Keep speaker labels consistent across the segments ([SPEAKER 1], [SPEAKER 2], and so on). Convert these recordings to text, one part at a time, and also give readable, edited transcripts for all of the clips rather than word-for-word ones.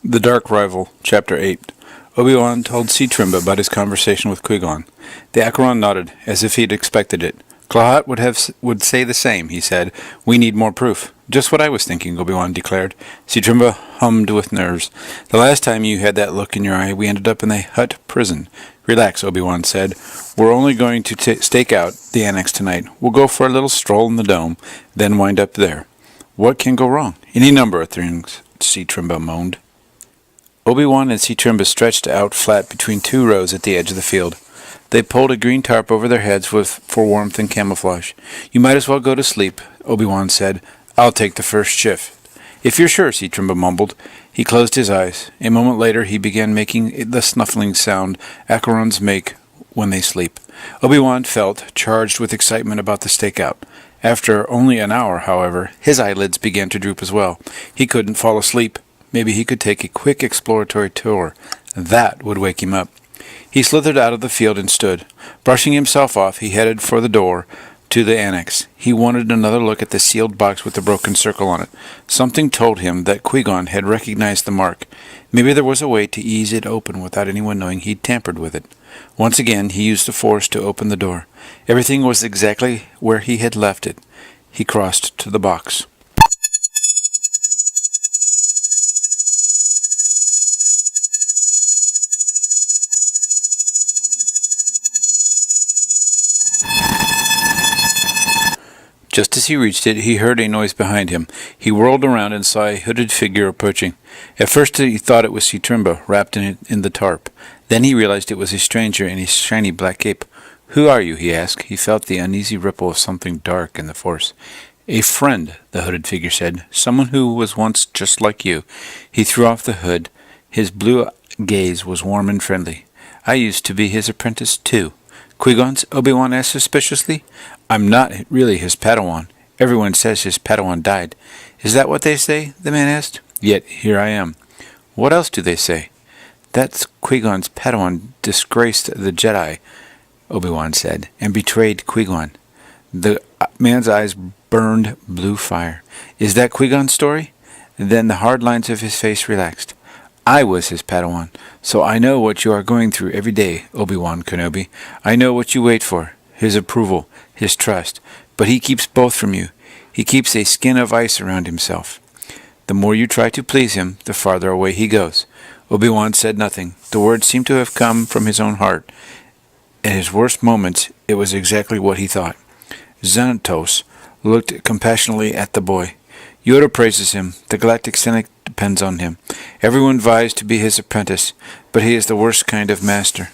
[SPEAKER 1] The Dark Rival, Chapter 8. Obi-Wan told Citrimba about his conversation with Qui-Gon. The Acheron nodded, as if he had expected it. Klahat would say the same, he said. We need more proof. Just what I was thinking, Obi-Wan declared. Citrimba hummed with nerves. The last time you had that look in your eye, we ended up in a Hutt prison. Relax, Obi-Wan said. We're only going to stake out the annex tonight. We'll go for a little stroll in the dome, then wind up there. What can go wrong? Any number of things, Citrimba moaned. Obi-Wan and Citrimba stretched out flat between two rows at the edge of the field. They pulled a green tarp over their heads for warmth and camouflage. You might as well go to sleep, Obi-Wan said. I'll take the first shift. If you're sure, Citrimba mumbled. He closed his eyes. A moment later he began making the snuffling sound Acherons make when they sleep. Obi-Wan felt charged with excitement about the stakeout. After only an hour, however, his eyelids began to droop as well. He couldn't fall asleep. Maybe he could take a quick exploratory tour. That would wake him up. He slithered out of the field and stood. Brushing himself off, he headed for the door to the annex. He wanted another look at the sealed box with the broken circle on it. Something told him that Qui-Gon had recognized the mark. Maybe there was a way to ease it open without anyone knowing he'd tampered with it. Once again, he used the Force to open the door. Everything was exactly where he had left it. He crossed to the box. Just as he reached it, he heard a noise behind him. He whirled around and saw a hooded figure approaching. At first he thought it was Citrimba, wrapped in the tarp. Then he realized it was a stranger in a shiny black cape. Who are you? He asked. He felt the uneasy ripple of something dark in the Force. A friend, the hooded figure said. Someone who was once just like you. He threw off the hood. His blue gaze was warm and friendly. I used to be his apprentice, too. Qui-Gon's? Obi-Wan asked suspiciously. I'm not really his Padawan. Everyone says his Padawan died. Is that what they say? The man asked. Yet here I am. What else do they say? That Qui-Gon's Padawan disgraced the Jedi, Obi-Wan said, and betrayed Qui-Gon. The man's eyes burned blue fire. Is that Qui-Gon's story? Then the hard lines of his face relaxed. I was his Padawan, so I know what you are going through every day, Obi-Wan Kenobi. I know what you wait for, his approval, his trust. But he keeps both from you. He keeps a skin of ice around himself. The more you try to please him, the farther away he goes. Obi-Wan said nothing. The words seemed to have come from his own heart. At his worst moments, it was exactly what he thought. Xanatos looked compassionately at the boy. Yoda praises him. The Galactic Senate depends on him. Everyone vies to be his apprentice, but he is the worst kind of master.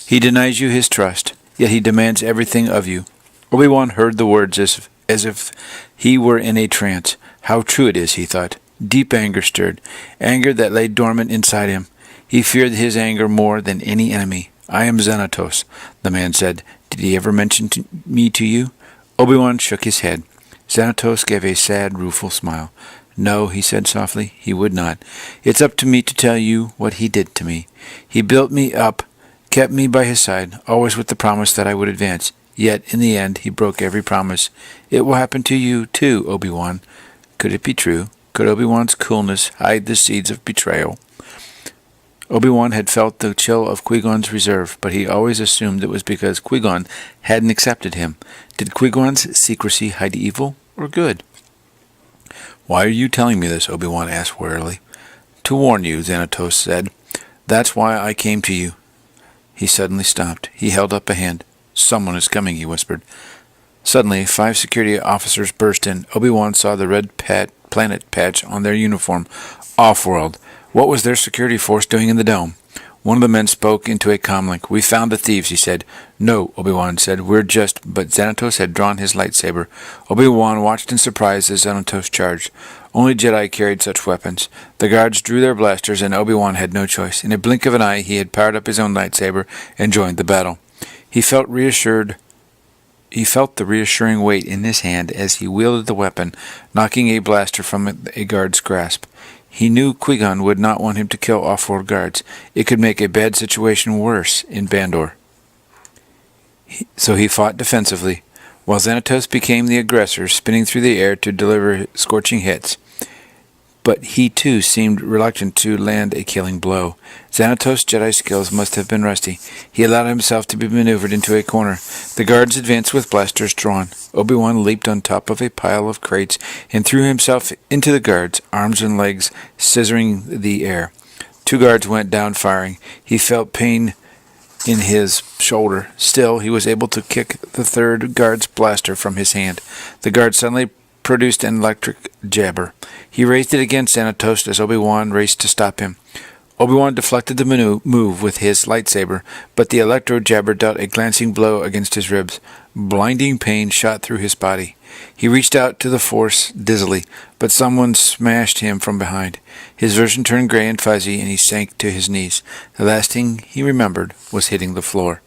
[SPEAKER 1] He denies you his trust, yet he demands everything of you. Obi-Wan heard the words as if he were in a trance. How true it is, he thought. Deep anger stirred, anger that lay dormant inside him. He feared his anger more than any enemy. I am Xanatos, the man said. Did he ever mention me to you? Obi-Wan shook his head. Xanatos gave a sad, rueful smile. No, he said softly, he would not. It's up to me to tell you what he did to me. He built me up, kept me by his side, always with the promise that I would advance. Yet, in the end, he broke every promise. It will happen to you, too, Obi-Wan. Could it be true? Could Obi-Wan's coolness hide the seeds of betrayal? Obi-Wan had felt the chill of Qui-Gon's reserve, but he always assumed it was because Qui-Gon hadn't accepted him. Did Qui-Gon's secrecy hide evil or good? Why are you telling me this? Obi-Wan asked warily. To warn you, Xanatos said. That's why I came to you. He suddenly stopped. He held up a hand. Someone is coming, he whispered. Suddenly, 5 security officers burst in. Obi-Wan saw the red planet patch on their uniform. Off-world. What was their security force doing in the dome? One of the men spoke into a comlink. We found the thieves, he said. No, Obi-Wan said. But Xanatos had drawn his lightsaber. Obi-Wan watched in surprise as Xanatos charged. Only Jedi carried such weapons. The guards drew their blasters, and Obi-Wan had no choice. In a blink of an eye, he had powered up his own lightsaber and joined the battle. He felt the reassuring weight in his hand as he wielded the weapon, knocking a blaster from a guard's grasp. He knew Qui-Gon would not want him to kill off-world guards. It could make a bad situation worse in Bandor. So he fought defensively, while Xanatos became the aggressor, spinning through the air to deliver scorching hits. but he too seemed reluctant to land a killing blow. Xanatos' Jedi skills must have been rusty. He allowed himself to be maneuvered into a corner. The guards advanced with blasters drawn. Obi-Wan leaped on top of a pile of crates and threw himself into the guards, arms and legs scissoring the air. 2 guards went down firing. He felt pain in his shoulder. Still, he was able to kick the 3rd guard's blaster from his hand. The guard suddenly produced an electric jabber. He raised it against Xanatos as Obi-Wan raced to stop him. Obi-Wan deflected the move with his lightsaber, but the electro jabber dealt a glancing blow against his ribs. Blinding pain shot through his body. He reached out to the Force dizzily, but someone smashed him from behind. His vision turned gray and fuzzy, and he sank to his knees. The last thing he remembered was hitting the floor.